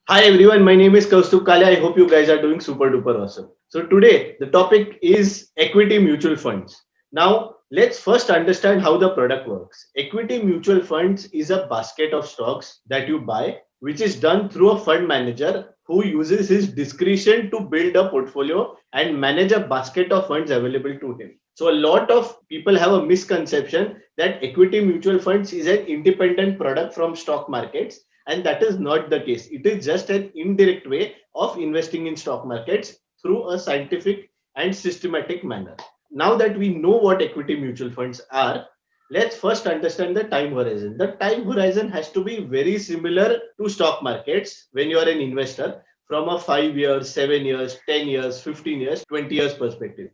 Hi everyone, my name is Kaustubh Kale. I hope you guys are doing super duper awesome. So today the topic is equity mutual funds. Now let's first understand how the product works. Equity mutual funds is a basket of stocks that you buy, which is done through a fund manager who uses his discretion to build a portfolio and manage a basket of funds available to him. So a lot of people have a misconception that equity mutual funds is an independent product from stock markets, and that is not the case. It is just an indirect way of investing in stock markets through a scientific and systematic manner. Now that we know what equity mutual funds are, let's first understand the time horizon. The time horizon has to be very similar to stock markets when you are an investor, from a 5 years, 7 years, 10 years, 15 years, 20 years perspective.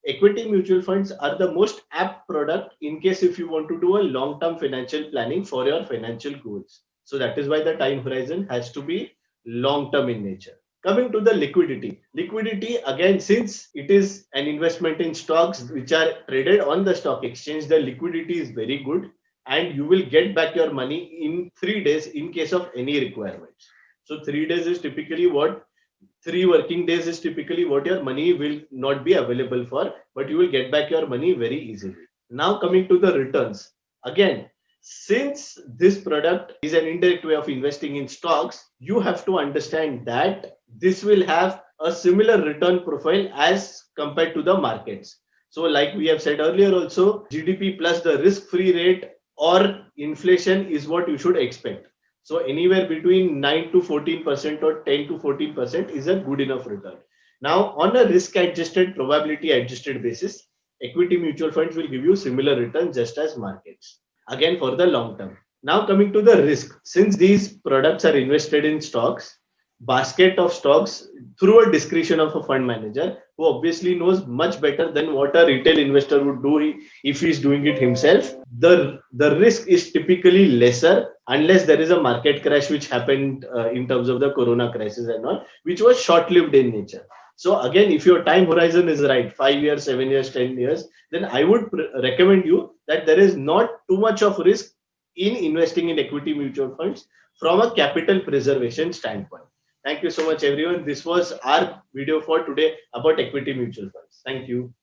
Equity mutual funds are the most apt product in case if you want to do a long term financial planning for your financial goals. So that is why the time horizon has to be long term in nature. Coming to the liquidity again, since it is an investment in stocks which are traded on the stock exchange, the liquidity is very good and you will get back your money in 3 days in case of any requirements. So 3 days is typically what 3 working days is typically what your money will not be available for, but you will get back your money very easily. Now, coming to the returns. Again, since this product is an indirect way of investing in stocks, you have to understand that this will have a similar return profile as compared to the markets. So, like we have said earlier, also GDP plus the risk free rate or inflation is what you should expect. So anywhere between 9 to 14% or 10 to 14% is a good enough return. Now, on a risk adjusted, probability adjusted basis, equity mutual funds will give you similar returns just as markets. Again, for the long term. Now, coming to the risk, since these products are invested in stocks, basket of stocks through a discretion of a fund manager who obviously knows much better than what a retail investor would do if he's doing it himself. The risk is typically lesser unless there is a market crash which happened in terms of the corona crisis and all, which was short lived in nature. So again, if your time horizon is right, 5 years, 7 years, 10 years, then I would recommend you that there is not too much of risk in investing in equity mutual funds from a capital preservation standpoint. Thank you so much, everyone. This was our video for today about equity mutual funds. Thank you.